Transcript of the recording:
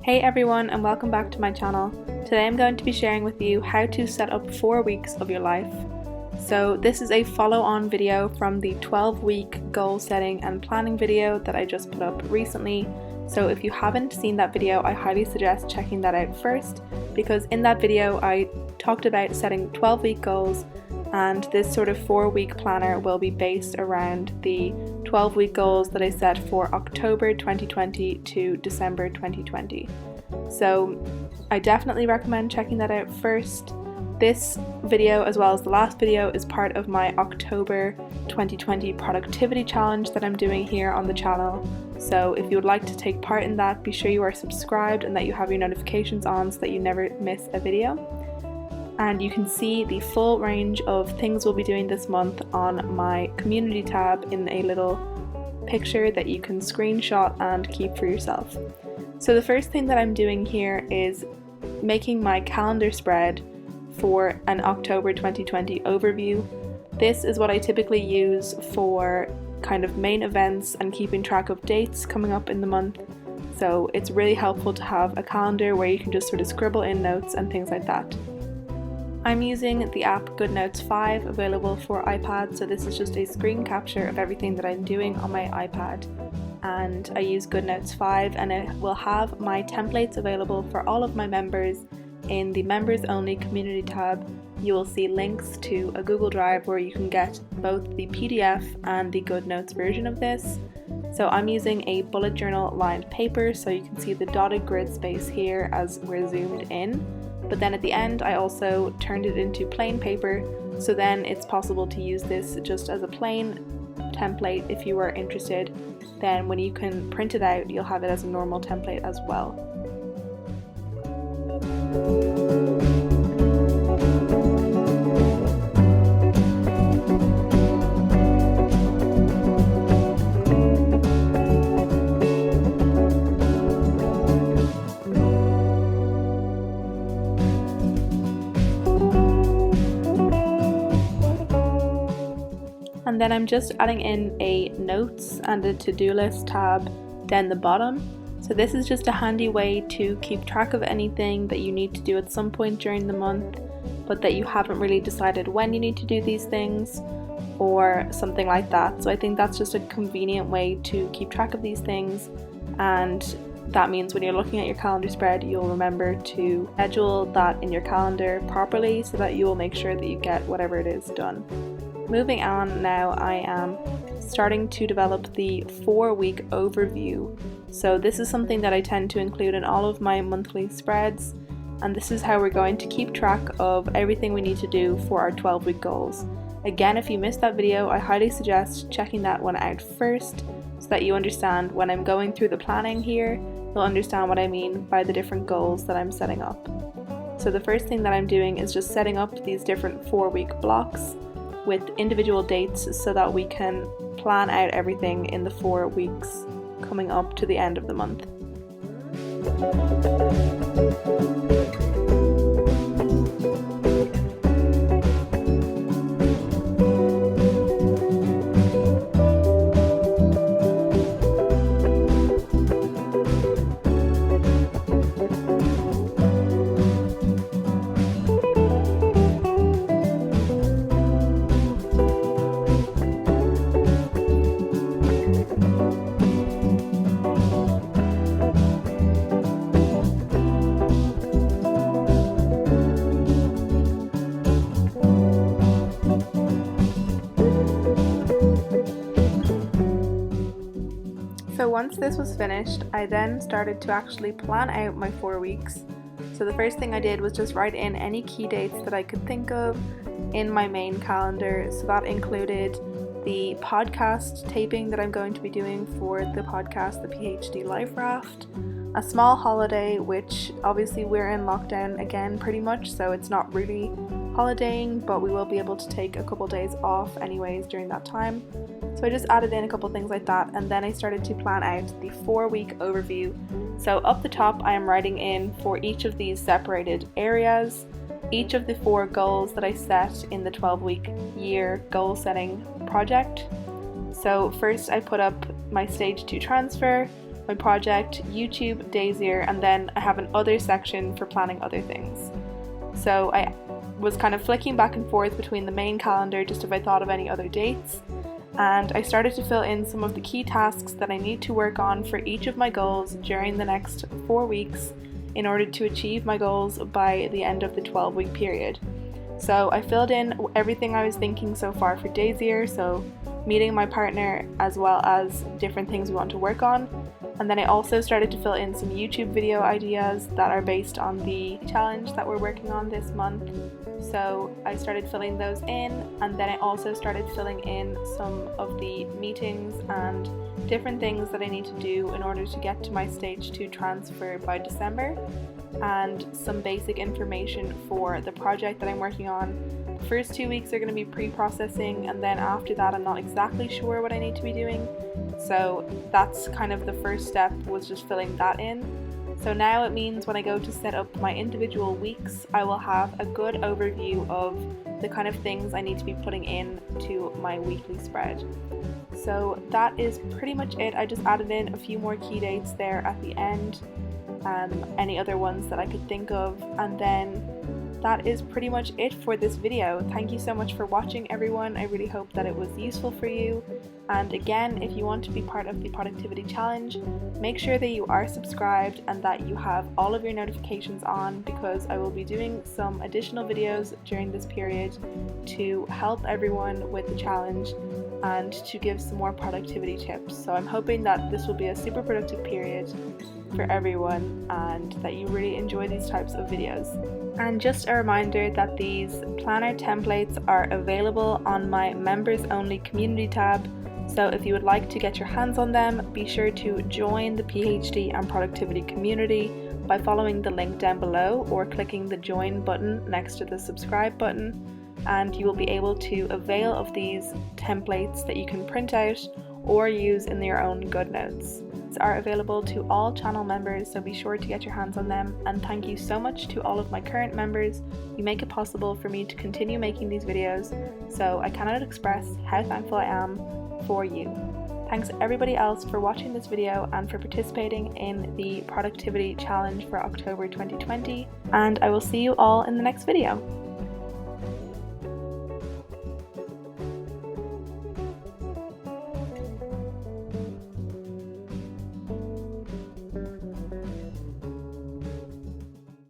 Hey everyone, and welcome back to my channel. Today I'm going to be sharing with you how to set up 4 weeks of your life. So this is a follow-on video from the 12-week goal setting and planning video that I just put up recently. So if you haven't seen that video, I highly suggest checking that out first, because in that video I talked about setting 12-week goals, and this sort of 4-week planner will be based around the 12-week goals that I set for October 2020 to December 2020. So I definitely recommend checking that out first. This video, as well as the last video, is part of my October 2020 productivity challenge that I'm doing here on the channel. So if you would like to take part in that, be sure you are subscribed and that you have your notifications on so that you never miss a video. And you can see the full range of things we'll be doing this month on my community tab in a little picture that you can screenshot and keep for yourself. So the first thing that I'm doing here is making my calendar spread for an October 2020 overview. This is what I typically use for kind of main events and keeping track of dates coming up in the month. So it's really helpful to have a calendar where you can just sort of scribble in notes and things like that. I'm using the app GoodNotes 5, available for iPad, so this is just a screen capture of everything that I'm doing on my iPad. And I use GoodNotes 5, and it will have my templates available for all of my members. In the members only community tab, you will see links to a Google Drive where you can get both the PDF and the GoodNotes version of this. So I'm using a bullet journal lined paper, so you can see the dotted grid space here as we're zoomed in. But then at the end I also turned it into plain paper, so then it's possible to use this just as a plain template if you are interested. Then when you can print it out, you'll have it as a normal template as well. And then I'm just adding in a notes and a to-do list tab down the bottom. So this is just a handy way to keep track of anything that you need to do at some point during the month, but that you haven't really decided when you need to do these things or something like that. So I think that's just a convenient way to keep track of these things, and that means when you're looking at your calendar spread, you'll remember to schedule that in your calendar properly so that you will make sure that you get whatever it is done. Moving on now, I am starting to develop the 4-week overview. So this is something that I tend to include in all of my monthly spreads, and this is how we're going to keep track of everything we need to do for our 12-week goals. Again, if you missed that video, I highly suggest checking that one out first so that you understand when I'm going through the planning here, you'll understand what I mean by the different goals that I'm setting up. So the first thing that I'm doing is just setting up these different 4-week blocks with individual dates so that we can plan out everything in the 4 weeks coming up to the end of the month. So once this was finished, I then started to actually plan out my 4 weeks. So the first thing I did was just write in any key dates that I could think of in my main calendar. So that included the podcast taping that I'm going to be doing for the podcast, the PhD Life Raft, a small holiday, which obviously we're in lockdown again pretty much, so it's not really holidaying, but we will be able to take a couple days off anyways during that time. So I just added in a couple things like that, and then I started to plan out the 4-week overview. So up the top I am writing in for each of these separated areas, each of the 4 goals that I set in the 12-week year goal setting project. So first I put up my stage 2 transfer, my project, YouTube, Daisier, and then I have an other section for planning other things. So I was kind of flicking back and forth between the main calendar just if I thought of any other dates, and I started to fill in some of the key tasks that I need to work on for each of my goals during the next 4 weeks in order to achieve my goals by the end of the 12-week period. So I filled in everything I was thinking so far for Daisier, so meeting my partner as well as different things we want to work on. And then I also started to fill in some YouTube video ideas that are based on the challenge that we're working on this month. So I started filling those in, and then I also started filling in some of the meetings and different things that I need to do in order to get to my stage 2 transfer by December, and some basic information for the project that I'm working on. The first 2 weeks are going to be pre-processing, and then after that I'm not exactly sure what I need to be doing. So that's kind of the first step, was just filling that in. So now it means when I go to set up my individual weeks, I will have a good overview of the kind of things I need to be putting in to my weekly spread. So that is pretty much it. I just added in a few more key dates there at the end, any other ones that I could think of, and then that is pretty much it for this video. Thank you so much for watching, everyone. I really hope that it was useful for you. And again, if you want to be part of the productivity challenge, make sure that you are subscribed and that you have all of your notifications on, because I will be doing some additional videos during this period to help everyone with the challenge and to give some more productivity tips. So I'm hoping that this will be a super productive period for everyone and that you really enjoy these types of videos. And just a reminder that these planner templates are available on my members only community tab. So if you would like to get your hands on them, be sure to join the PhD and productivity community by following the link down below or clicking the join button next to the subscribe button, and you will be able to avail of these templates that you can print out or use in your own GoodNotes. These are available to all channel members, so be sure to get your hands on them. And thank you so much to all of my current members. You make it possible for me to continue making these videos, so I cannot express how thankful I am for you. Thanks everybody else for watching this video and for participating in the productivity challenge for October 2020, and I will see you all in the next video.